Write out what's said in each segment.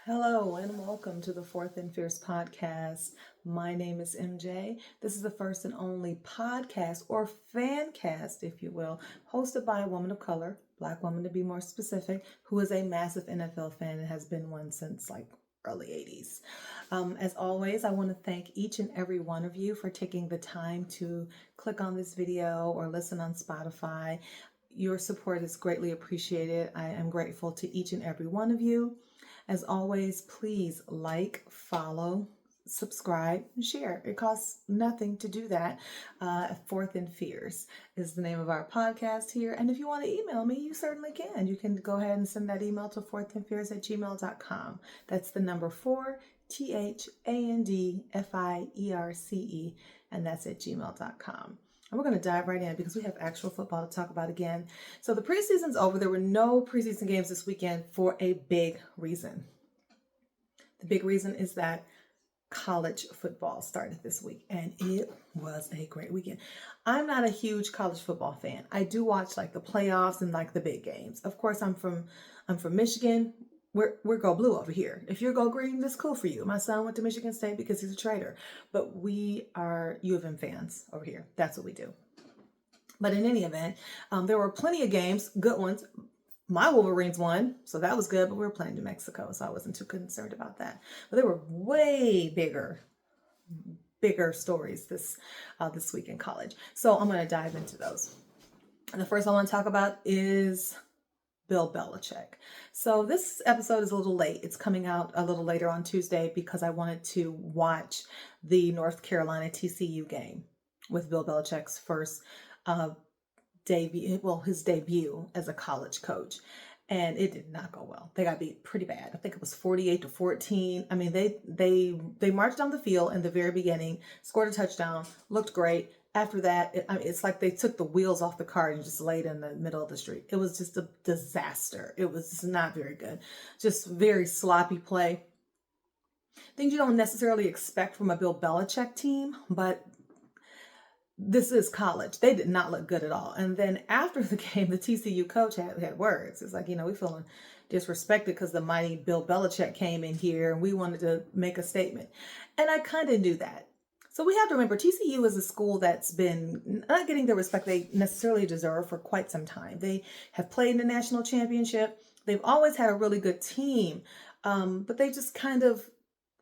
Hello and welcome to the Fourth and Fierce podcast. My name is MJ. This is the first and only podcast or fan cast, if you will, hosted by a woman of color, Black woman to be more specific, who is a massive NFL fan and has been one since like early 80s. As always, I want to thank each and every one of you for taking the time to click on this video or listen on Spotify. Your support is greatly appreciated. I am grateful to each and every one of you. As always, please like, follow, subscribe, and share. It costs nothing to do that. Fourth and Fierce is the name of our podcast here. And if you want to email me, you certainly can. You can go ahead and send that email to fourthandfierce@gmail.com. That's the number 4, THANDFIERCE, and that's at gmail.com. And we're going to dive right in because we have actual football to talk about again. So the preseason's over. There were no preseason games this weekend for a big reason. The big reason is that college football started this week, and it was a great weekend. I'm not a huge college football fan. I do watch like the playoffs and like the big games. Of course, I'm from Michigan. We're go blue over here. If you're go green, that's cool for you. My son went to Michigan State because he's a Trader, but we are U of M fans over here. That's what we do. But in any event, there were plenty of games, good ones. My Wolverines won, so that was good, but we were playing New Mexico, so I wasn't too concerned about that. But there were way bigger stories this week in college. So I'm going to dive into those. And the first I want to talk about is Bill Belichick. So this episode is a little late. It's coming out a little later on Tuesday because I wanted to watch the North Carolina TCU game with Bill Belichick's first his debut as a college coach. And it did not go well. They got beat pretty bad. I think it was 48-14. I mean, they marched down the field in the very beginning, scored a touchdown, looked great. After that, it's like they took the wheels off the car and just laid in the middle of the street. It was just a disaster. It was just not very good. Just very sloppy play. Things you don't necessarily expect from a Bill Belichick team, but this is college. They did not look good at all. And then after the game, the TCU coach had words. It's like, we feeling disrespected because the mighty Bill Belichick came in here and we wanted to make a statement. And I kind of knew that. So we have to remember TCU is a school that's been not getting the respect they necessarily deserve for quite some time. They have played in the national championship. They've always had a really good team, but they just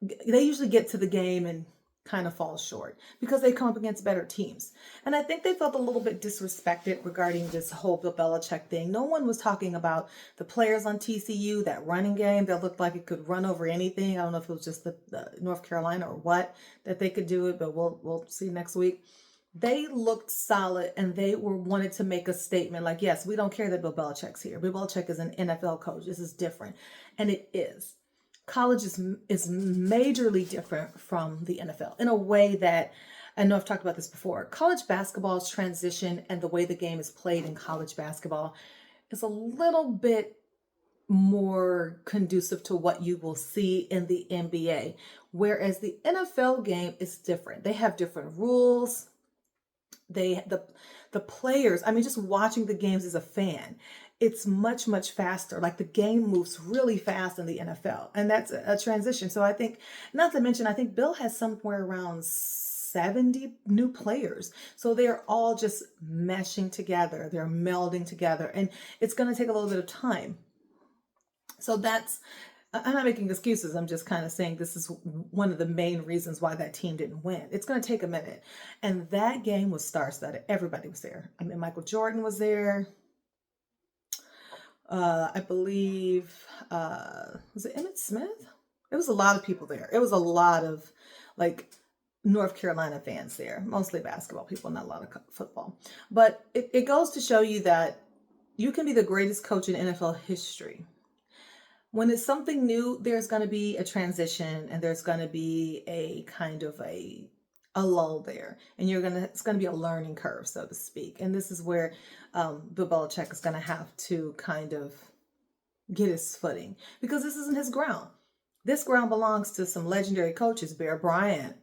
they usually get to the game and kind of fall short because they come up against better teams. And I think they felt a little bit disrespected regarding this whole Bill Belichick thing. No one was talking about the players on TCU, that running game that looked like it could run over anything. I don't know if it was just the North Carolina or what that they could do it, but we'll see next week. They looked solid and they wanted to make a statement like, yes, we don't care that Bill Belichick's here. Bill Belichick is an NFL coach. This is different. And it is. College is majorly different from the NFL in a way that, I know I've talked about this before, college basketball's transition and the way the game is played in college basketball is a little bit more conducive to what you will see in the NBA, whereas the NFL game is different. They have different rules. The players, just watching the games as a fan, it's much, much faster. Like the game moves really fast in the NFL, and that's a transition. So I think, not to mention, I think Bill has somewhere around 70 new players. So they're all just meshing together. They're melding together, and it's going to take a little bit of time. So I'm not making excuses. I'm just kind of saying this is one of the main reasons why that team didn't win. It's going to take a minute. And that game was star-studded. Everybody was there. Michael Jordan was there. I believe, was it Emmitt Smith? It was a lot of people there. It was a lot of North Carolina fans there, mostly basketball people, not a lot of football. But it goes to show you that you can be the greatest coach in NFL history. When it's something new, there's going to be a transition and there's going to be a kind of a lull there, and it's going to be a learning curve, so to speak. And this is where Bill Belichick is going to have to kind of get his footing because this isn't his ground. This ground belongs to some legendary coaches, Bear Bryant,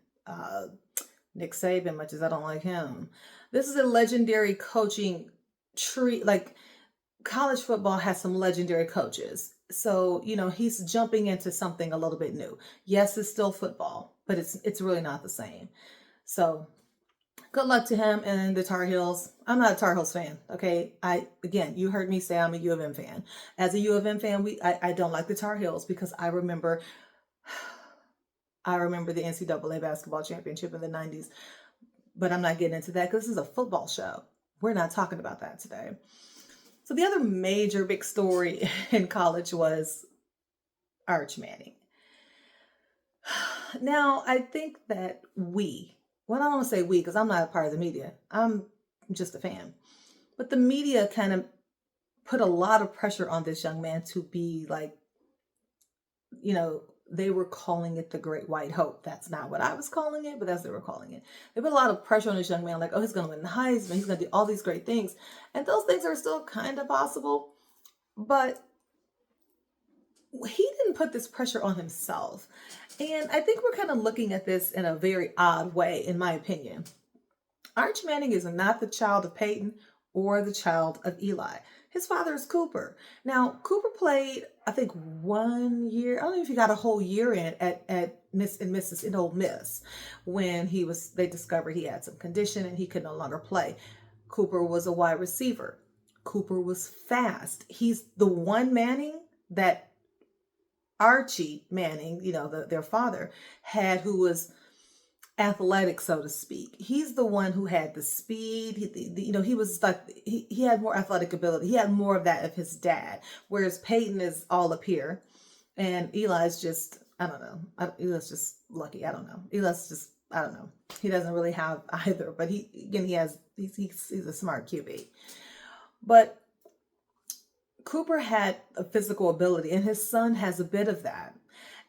Nick Saban, much as I don't like him. This is a legendary coaching tree. Like college football has some legendary coaches. So, he's jumping into something a little bit new. Yes, it's still football, but it's really not the same. So good luck to him and the Tar Heels. I'm not a Tar Heels fan. Okay. Again, you heard me say I'm a U of M fan. As a U of M fan, I don't like the Tar Heels because I remember the NCAA basketball championship in the 90s, but I'm not getting into that because this is a football show. We're not talking about that today. So the other major big story in college was Arch Manning. Now, I think that I don't want to say we because I'm not a part of the media. I'm just a fan. But the media kind of put a lot of pressure on this young man to be like, they were calling it the Great White Hope. That's not what I was calling it, but that's what they were calling it. They put a lot of pressure on this young man, like, oh, he's going to win the Heisman. He's going to do all these great things. And those things are still kind of possible. But he didn't put this pressure on himself. And I think we're kind of looking at this in a very odd way, in my opinion. Arch Manning is not the child of Peyton or the child of Eli. His father is Cooper. Now, Cooper played, I think, 1 year. I don't know if he got a whole year in in Ole Miss when they discovered he had some condition and he could no longer play. Cooper was a wide receiver. Cooper was fast. He's the one Manning that Archie Manning, their father, had, who was athletic, so to speak. He's the one who had the speed. He was like, he had more athletic ability. He had more of that of his dad, whereas Peyton is all up here, and Eli's just, I don't know. Eli's just lucky. I don't know. Eli's just, I don't know. He doesn't really have either, but he's a smart QB. But Cooper had a physical ability, and his son has a bit of that.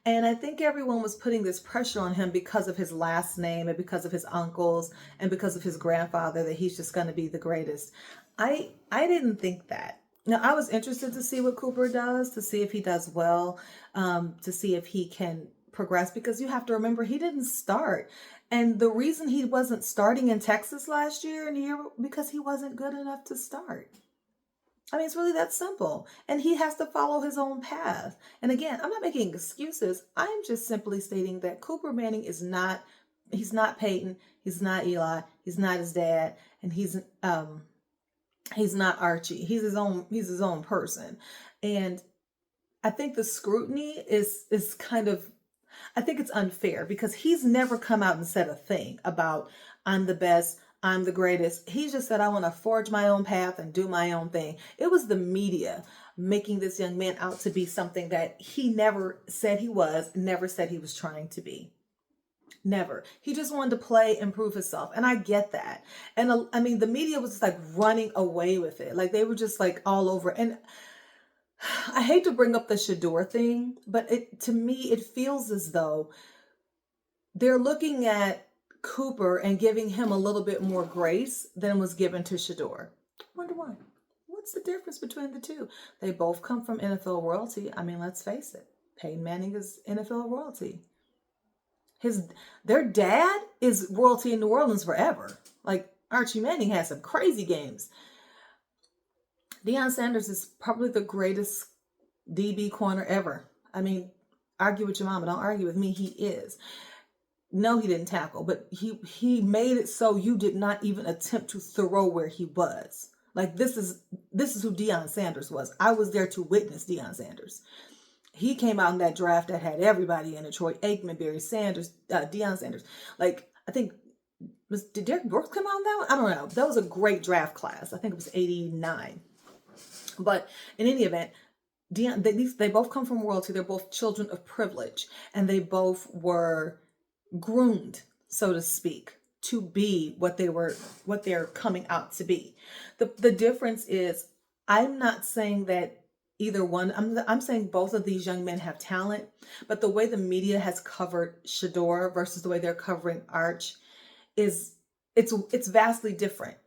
And I think everyone was putting this pressure on him because of his last name and because of his uncles and because of his grandfather, that he's just going to be the greatest. I didn't think that. Now, I was interested to see what Cooper does, to see if he does well, to see if he can progress, because you have to remember he didn't start. And the reason he wasn't starting in Texas last year because he wasn't good enough to start. I mean, it's really that simple. And he has to follow his own path. And again, I'm not making excuses. I'm just simply stating that Cooper Manning he's not Peyton, he's not Eli, he's not his dad, and he's not Archie. He's his own person. And I think the scrutiny is kind of, I think it's unfair because he's never come out and said a thing about, I'm the best, I'm the greatest. He just said, I want to forge my own path and do my own thing. It was the media making this young man out to be something that he never said he was, never said he was trying to be. Never. He just wanted to play and prove himself. And I get that. And I mean, the media was just like running away with it. Like they were just like all over. And I hate to bring up the Shador thing, but to me, it feels as though they're looking at Cooper and giving him a little bit more grace than was given to Shador. Wonder why. What's the difference between the two? They both come from NFL royalty. I mean, let's face it. Peyton Manning is NFL royalty. Their dad is royalty in New Orleans forever. Like Archie Manning has some crazy games. Deion Sanders is probably the greatest DB corner ever. I mean, argue with your mama. Don't argue with me. He is. No, he didn't tackle, but he made it so you did not even attempt to throw where he was. Like this is who Deion Sanders was. I was there to witness Deion Sanders. He came out in that draft that had everybody in it: Troy Aikman, Barry Sanders, Deion Sanders. Like I think did Derek Brooks come out in that one? I don't know. That was a great draft class. I think it was 89. But in any event, they both come from royalty. They're both children of privilege, and they both were groomed, so to speak, to be what they're coming out to be. The difference is, I'm not saying that either one, I'm saying both of these young men have talent, but the way the media has covered Shador versus the way they're covering Arch it's vastly different.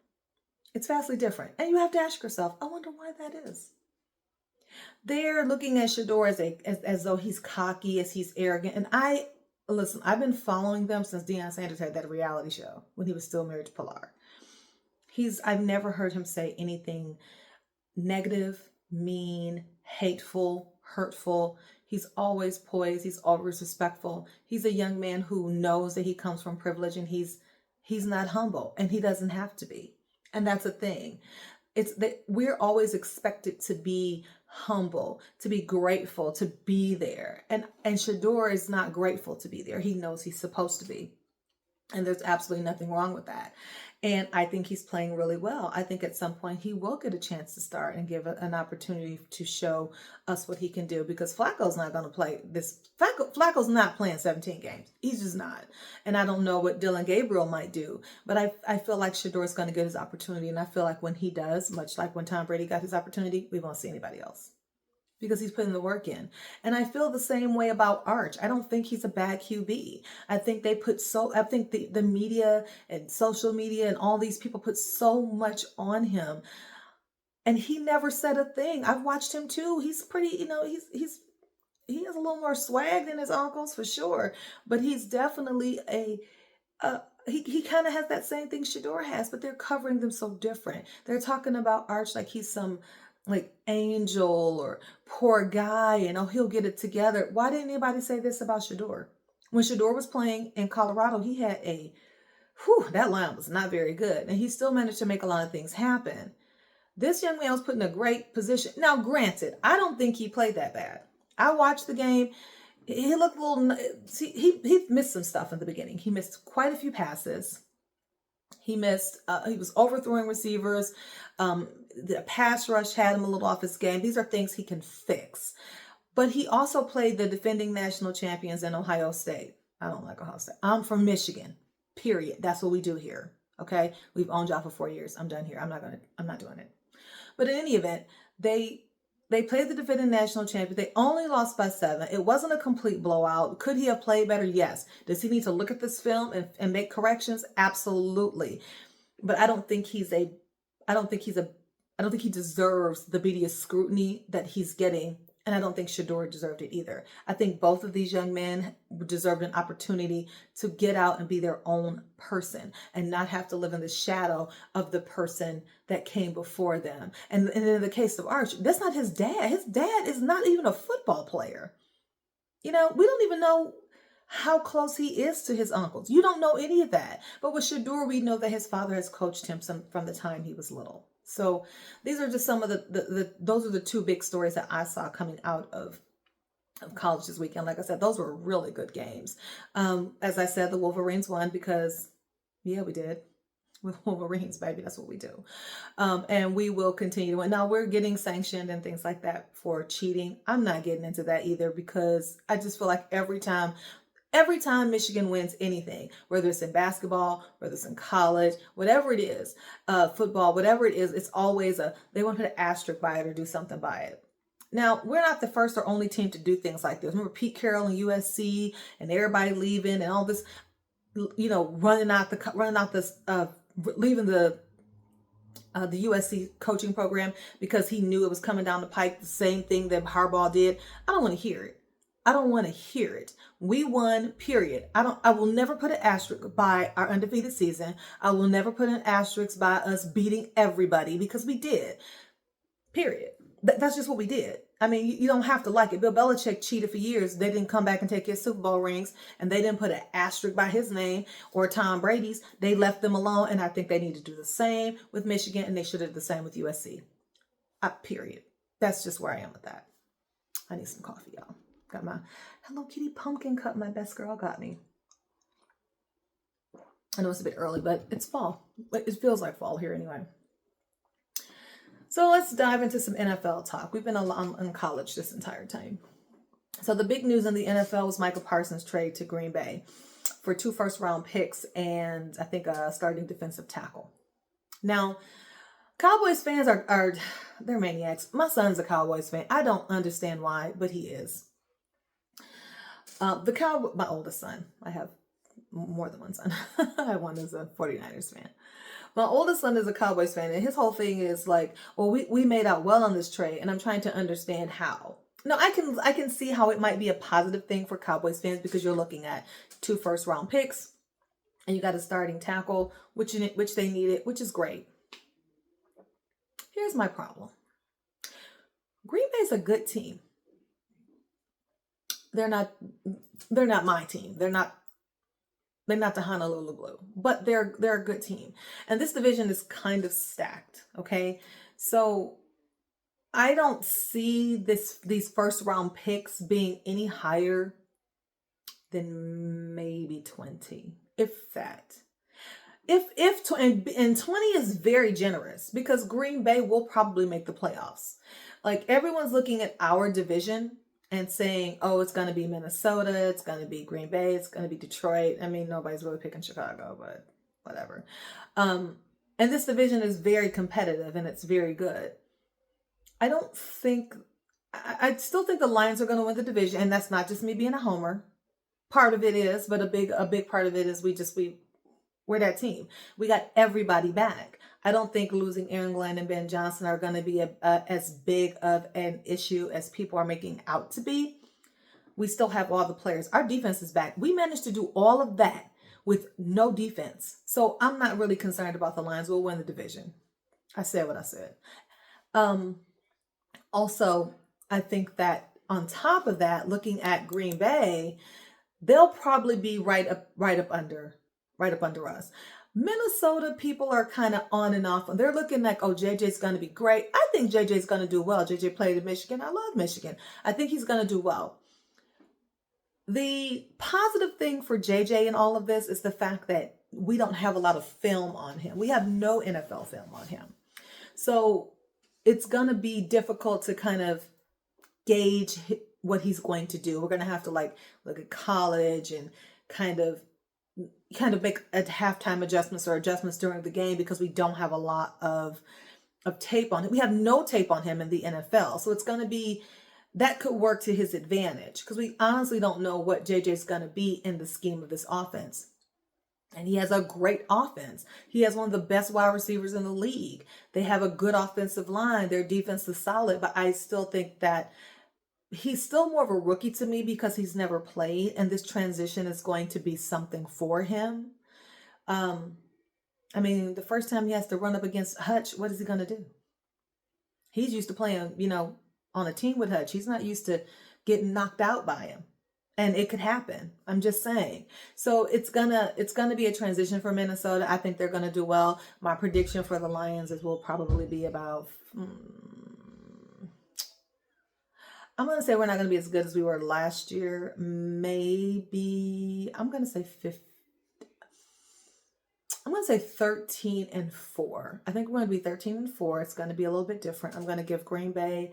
It's vastly different. And you have to ask yourself, I wonder why that is. They're looking at Shador as though he's cocky, as he's arrogant. And listen, I've been following them since Deion Sanders had that reality show when he was still married to Pilar. I've never heard him say anything negative, mean, hateful, hurtful. He's always poised. He's always respectful. He's a young man who knows that he comes from privilege, and he's not humble, and he doesn't have to be. And that's a thing. It's that we're always expected to be humble, to be grateful, to be there. And Shador is not grateful to be there. He knows he's supposed to be. And there's absolutely nothing wrong with that. And I think he's playing really well. I think at some point he will get a chance to start and give an opportunity to show us what he can do, because Flacco's not going to play this. Flacco's not playing 17 games. He's just not. And I don't know what Dylan Gabriel might do, but I feel like Shador's going to get his opportunity. And I feel like when he does, much like when Tom Brady got his opportunity, we won't see anybody else, because he's putting the work in. And I feel the same way about Arch. I don't think he's a bad QB. I think the media and social media and all these people put so much on him. And he never said a thing. I've watched him too. He's pretty, he has a little more swag than his uncles for sure. But he's definitely he kind of has that same thing Shador has, but they're covering them so different. They're talking about Arch like he's some like angel or poor guy, and he'll get it together. Why didn't anybody say this about Shador? When Shador was playing in Colorado, he had that line was not very good, and he still managed to make a lot of things happen. This young man was put in a great position. Now, granted, I don't think he played that bad. I watched the game. He looked a little, he missed some stuff in the beginning. He missed quite a few passes. He was overthrowing receivers. The pass rush had him a little off his game. These are things he can fix. But he also played the defending national champions in Ohio State. I don't like Ohio State. I'm from Michigan, period. That's what we do here. Okay. We've owned y'all for 4 years. I'm done here. I'm not doing it. But in any event, they played the defending national champion. They only lost by 7. It wasn't a complete blowout. Could he have played better? Yes. Does he need to look at this film and make corrections? Absolutely. But I don't think he deserves the media scrutiny that he's getting. And I don't think Shador deserved it either. I think both of these young men deserved an opportunity to get out and be their own person and not have to live in the shadow of the person that came before them. And in the case of Arch, that's not his dad. His dad is not even a football player. We don't even know how close he is to his uncles. You don't know any of that. But with Shador, we know that his father has coached him from the time he was little. So these are just some of those are the 2 big stories that I saw coming out of college this weekend. Like I said, those were really good games. As I said, the Wolverines won because, yeah, we did. With Wolverines, baby, that's what we do. And we will continue to win. Now, we're getting sanctioned and things like that for cheating. I'm not getting into that either, because I just feel like every time Michigan wins anything, whether it's in basketball, whether it's in college, whatever it is, football, whatever it is, it's always they want to put an asterisk by it or do something by it. Now, we're not the first or only team to do things like this. Remember Pete Carroll and USC and everybody leaving and all this, leaving the USC coaching program because he knew it was coming down the pike, the same thing that Harbaugh did. I don't want to hear it. I don't want to hear it. We won, period. I will never put an asterisk by our undefeated season. I will never put an asterisk by us beating everybody, because we did, period. That's just what we did. I mean, you don't have to like it. Bill Belichick cheated for years. They didn't come back and take his Super Bowl rings, and they didn't put an asterisk by his name or Tom Brady's. They left them alone, and I think they need to do the same with Michigan, and they should have done the same with USC. Period. That's just where I am with that. I need some coffee, y'all. Got my Hello Kitty pumpkin cup my best girl got me. I know it's a bit early, but it's fall. It feels like fall here anyway. So let's dive into some NFL talk. We've been in college this entire time. So the big news in the NFL was Micah Parsons' trade to Green Bay for 2 first-round picks and I think a starting defensive tackle. Now, Cowboys fans they're maniacs. My son's a Cowboys fan. I don't understand why, but he is. My oldest son, I have more than one son. I have one that's a 49ers fan. My oldest son is a Cowboys fan, and his whole thing is like, well, we made out well on this trade, and I'm trying to understand how. Now, I can see how it might be a positive thing for Cowboys fans, because you're looking at 2 first-round picks, and you got a starting tackle, which they needed, which is great. Here's my problem. Green Bay's a good team. they're not they're not my team. They're not the Honolulu Blue, but they're a good team. And this division is kind of stacked, okay? So I don't see these first round picks being any higher than maybe 20, if that. And 20 is very generous because Green Bay will probably make the playoffs. Like everyone's looking at our division and saying, oh, it's going to be Minnesota, it's going to be Green Bay, it's going to be Detroit. I mean, nobody's really picking Chicago, but whatever. And this division is very competitive and it's very good. I still think the Lions are going to win the division, and that's not just me being a homer. Part of it is, but a big part of it is we're that team. We got everybody back. I don't think losing Aaron Glenn and Ben Johnson are going to be as big of an issue as people are making out to be. We still have all the players. Our defense is back. We managed to do all of that with no defense. So I'm not really concerned about the Lions. We'll win the division. I said what I said. Also, I think that on top of that, looking at Green Bay, they'll probably be right up under us. Minnesota people are kind of on and off. They're looking like, oh, JJ's going to be great. I think JJ's going to do well. JJ played in Michigan. I love Michigan. I think he's going to do well. The positive thing for JJ in all of this is the fact that we don't have a lot of film on him. We have no NFL film on him. So it's going to be difficult to kind of gauge what he's going to do. We're going to have to like look at college and kind of make a halftime adjustments or adjustments during the game because we don't have a lot of tape on him. We have no tape on him in the NFL. So it's going to be, that could work to his advantage because we honestly don't know what JJ's going to be in the scheme of this offense. And he has a great offense. He has one of the best wide receivers in the league. They have a good offensive line. Their defense is solid, but I still think that he's still more of a rookie to me because he's never played, and this transition is going to be something for him. I mean, the first time he has to run up against Hutch, what is he going to do? He's used to playing, on a team with Hutch. He's not used to getting knocked out by him. And it could happen. I'm just saying. So it's gonna be a transition for Minnesota. I think they're gonna do well. My prediction for the Lions will probably be about. I'm gonna say we're not gonna be as good as we were last year. Maybe I'm gonna say 13-4. I think we're gonna be 13-4. It's gonna be a little bit different. I'm gonna give Green Bay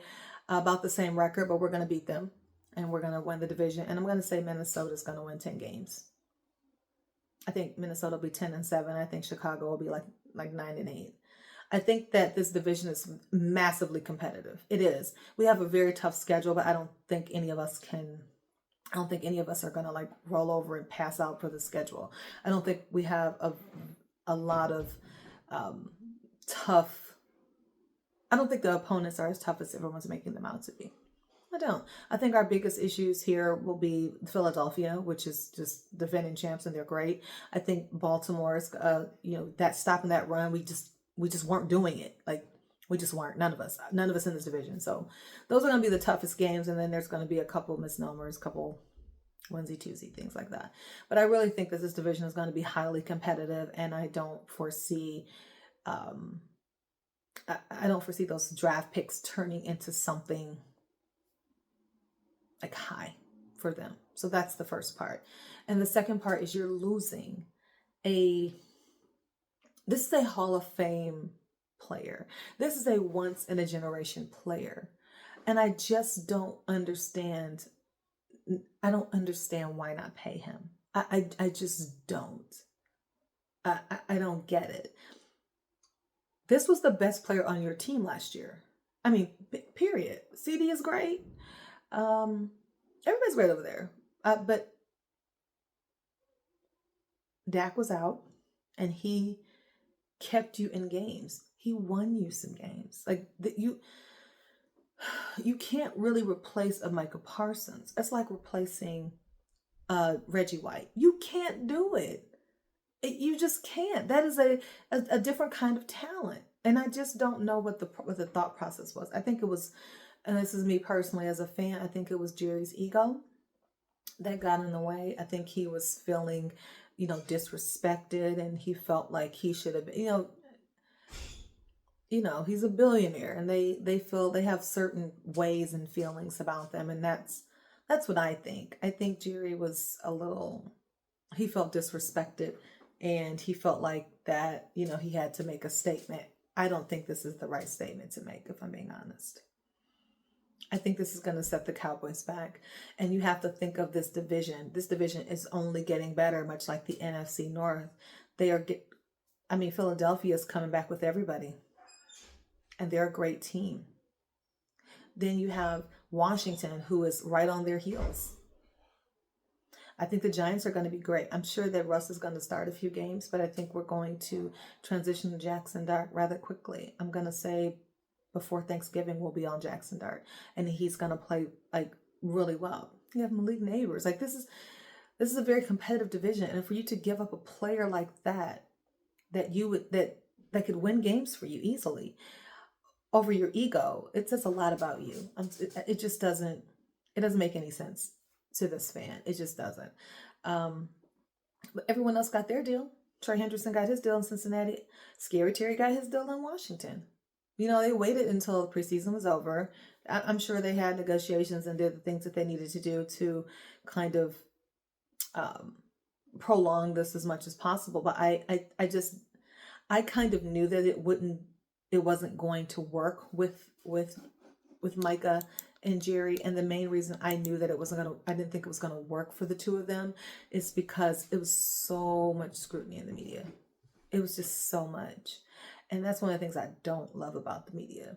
about the same record, but we're gonna beat them. And we're going to win the division. And I'm going to say Minnesota's going to win 10 games. I think Minnesota will be 10-7. I think Chicago will be like 9-8. I think that this division is massively competitive. It is. We have a very tough schedule, but I don't think any of us are going to like roll over and pass out for the schedule. I don't think we have a lot of tough. I don't think the opponents are as tough as everyone's making them out to be. I don't. I think our biggest issues here will be Philadelphia, which is just defending champs, and they're great. I think Baltimore's, that stopping that run, we just weren't doing it. Like we just weren't. None of us in this division. So those are going to be the toughest games, and then there's going to be a couple misnomers, couple onesie-twosie, things like that. But I really think that this division is going to be highly competitive, and I don't foresee. I don't foresee those draft picks turning into something like high for them. So that's the first part. And the second part is you're losing this is a Hall of Fame player. This is a once in a generation player. And I just don't understand. I don't understand why not pay him. I just don't. I don't get it. This was the best player on your team last year. I mean, period. CD is great. Everybody's great over there. But Dak was out and he kept you in games. He won you some games. Like you can't really replace a Micah Parsons. It's like replacing Reggie White. You can't do it. You just can't. That is a different kind of talent. And I just don't know what the thought process was. I think it was, and this is me personally as a fan, I think it was Jerry's ego. that got in the way. I think he was feeling, disrespected, and he felt like he should have, he's a billionaire, and they feel they have certain ways and feelings about them, and that's what I think. I think Jerry was he felt disrespected, and he felt like that, he had to make a statement. I don't think this is the right statement to make, if I'm being honest. I think this is going to set the Cowboys back. And you have to think of this division. This division is only getting better, much like the NFC North. Philadelphia is coming back with everybody. And they're a great team. Then you have Washington, who is right on their heels. I think the Giants are going to be great. I'm sure that Russ is going to start a few games, but I think we're going to transition to Jackson Dart rather quickly. I'm going to say before Thanksgiving, we'll be on Jackson Dart, and he's going to play like really well. You have Malik Neighbors. Like this is a very competitive division, and for you to give up a player like that could win games for you easily over your ego, it says a lot about you. It just doesn't make any sense to this fan. It just doesn't. But everyone else got their deal. Trey Hendrickson got his deal in Cincinnati. Scary Terry got his deal in Washington. They waited until the preseason was over. I'm sure they had negotiations and did the things that they needed to do to kind of prolong this as much as possible. But I kind of knew that it wasn't going to work with Micah and Jerry. And the main reason I knew that I didn't think it was going to work for the two of them is because it was so much scrutiny in the media. It was just so much. And that's one of the things I don't love about the media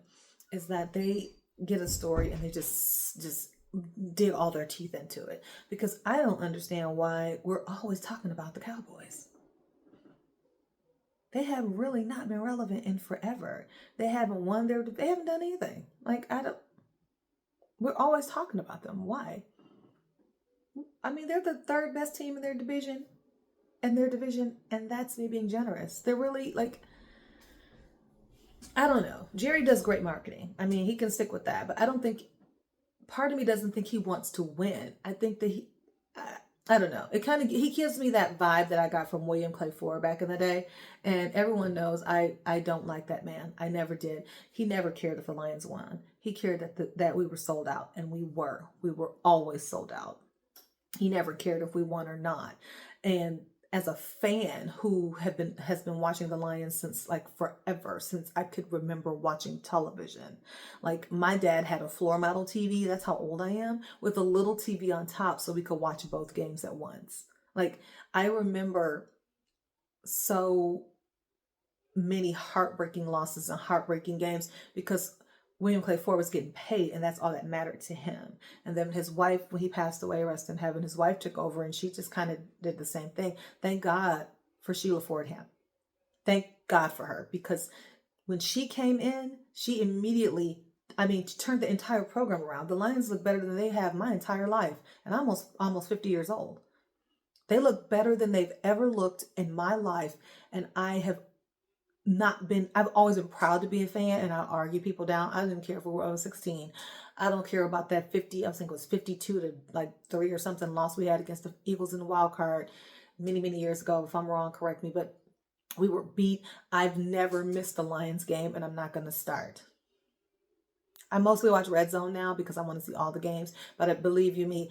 is that they get a story and they just dig all their teeth into it, because I don't understand why we're always talking about the Cowboys. They have really not been relevant in forever. They haven't they haven't done anything. We're always talking about them. Why? They're the third best team in their division, and that's me being generous. They're really I don't know. Jerry does great marketing. He can stick with that, but part of me doesn't think he wants to win. I think that I don't know. He gives me that vibe that I got from William Clay Ford back in the day. And everyone knows I don't like that man. I never did. He never cared if the Lions won. He cared that we were sold out, and we were always sold out. He never cared if we won or not. And as a fan who has been watching the Lions since forever, since I could remember watching television. My dad had a floor model TV, that's how old I am, with a little TV on top so we could watch both games at once. I remember so many heartbreaking losses and heartbreaking games because William Clay Ford was getting paid, and that's all that mattered to him. And then his wife, when he passed away, rest in heaven, his wife took over, and she just kind of did the same thing. Thank God for Sheila Fordham. Thank God for her, because when she came in, she immediately, turned the entire program around. The Lions look better than they have my entire life, and I'm almost 50 years old. They look better than they've ever looked in my life, and I've always been proud to be a fan, and I'll argue people down. I didn't care if we were over 16. I don't care about that 50, I think it was 52 to 3 or something loss we had against the Eagles in the wild card many, many years ago. If I'm wrong, correct me, but we were beat. I've never missed a Lions game, and I'm not going to start. I mostly watch Red Zone now because I want to see all the games, but believe you me,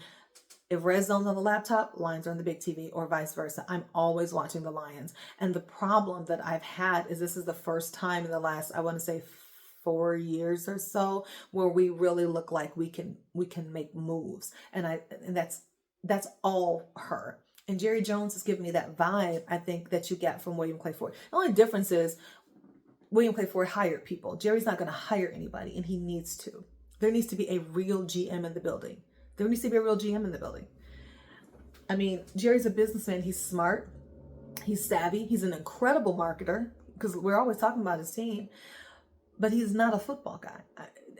if Red Zone's on the laptop, Lions are on the big TV, or vice versa. I'm always watching the Lions. And the problem that I've had is this is the first time in the last, I want to say 4 years or so, where we really look like we can make moves. And that's all her. And Jerry Jones has given me that vibe, I think, that you get from William Clay Ford. The only difference is William Clay Ford hired people. Jerry's not going to hire anybody, and he needs to. There needs to be a real GM in the building. There needs to be a real GM in the building. Jerry's a businessman. He's smart. He's savvy. He's an incredible marketer, because we're always talking about his team, but he's not a football guy.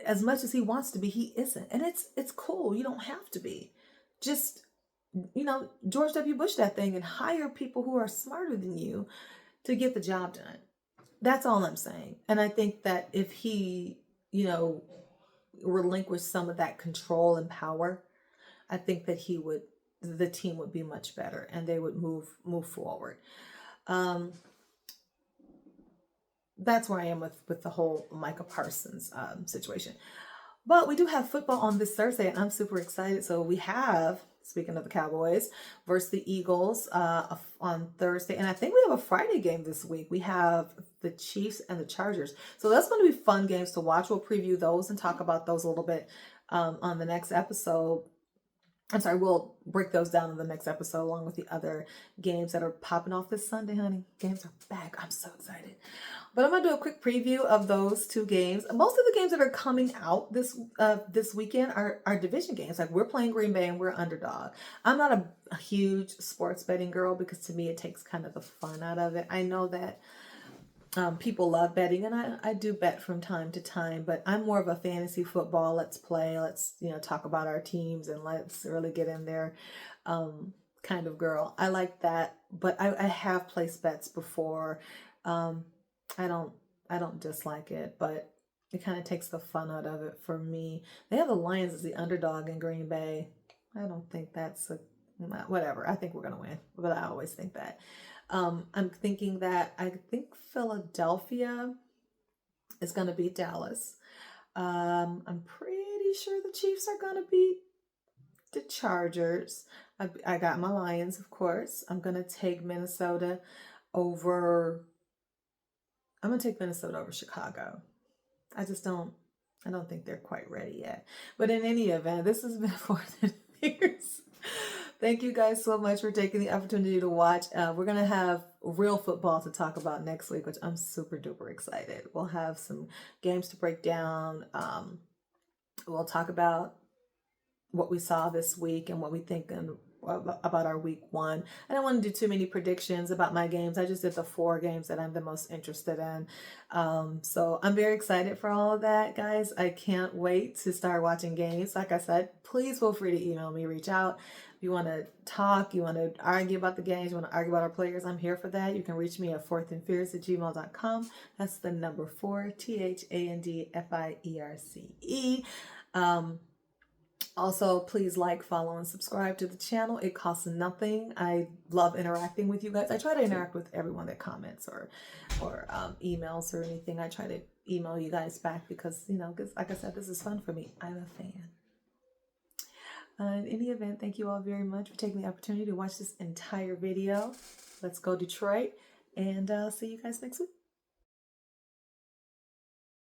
As much as he wants to be, he isn't. And it's cool. You don't have to be. Just, George W. Bush that thing and hire people who are smarter than you to get the job done. That's all I'm saying. And I think that if he, relinquished some of that control and power, I think that he would the team would be much better and they would move forward. That's where I am with the whole Micah Parsons situation. But we do have football on this Thursday, and I'm super excited. So we have, speaking of the Cowboys, versus the Eagles on Thursday. And I think we have a Friday game this week. We have the Chiefs and the Chargers. So that's going to be fun games to watch. We'll preview those and talk about those a little bit on the next episode. I'm sorry, we'll break those down in the next episode along with the other games that are popping off this Sunday, honey. Games are back. I'm so excited. But I'm going to do a quick preview of those two games. Most of the games that are coming out this weekend are division games. Like, we're playing Green Bay and we're underdog. I'm not a huge sports betting girl because to me it takes kind of the fun out of it. I know that people love betting, and I do bet from time to time, but I'm more of a fantasy football. Let's play. Let's, talk about our teams and let's really get in there kind of girl. I like that, but I have placed bets before. I don't dislike it, but it kind of takes the fun out of it for me. They have the Lions as the underdog in Green Bay. I don't think that's whatever. I think we're going to win, but I always think that. I'm thinking that I think Philadelphia is going to beat Dallas. I'm pretty sure the Chiefs are going to beat the Chargers. I got my Lions, of course. I'm going to take Minnesota over Chicago. I don't think they're quite ready yet. But in any event, this has been Forth and Fierce. Thank you guys so much for taking the opportunity to watch. We're going to have real football to talk about next week, which I'm super duper excited. We'll have some games to break down. We'll talk about what we saw this week and what we think about our week one. I don't want to do too many predictions about my games. I just did the 4 games that I'm the most interested in. So I'm very excited for all of that, guys. I can't wait to start watching games. Like I said, please feel free to email me, reach out. If you want to talk, you want to argue about the games, you want to argue about our players, I'm here for that. You can reach me at forthandfierce@gmail.com. That's the number 4, THANDFIERCE. Also, please like, follow, and subscribe to the channel. It costs nothing. I love interacting with you guys. I try to interact with everyone that comments or emails or anything. I try to email you guys back because, like I said, this is fun for me. I'm a fan. In any event, thank you all very much for taking the opportunity to watch this entire video. Let's go Detroit, and I'll see you guys next week.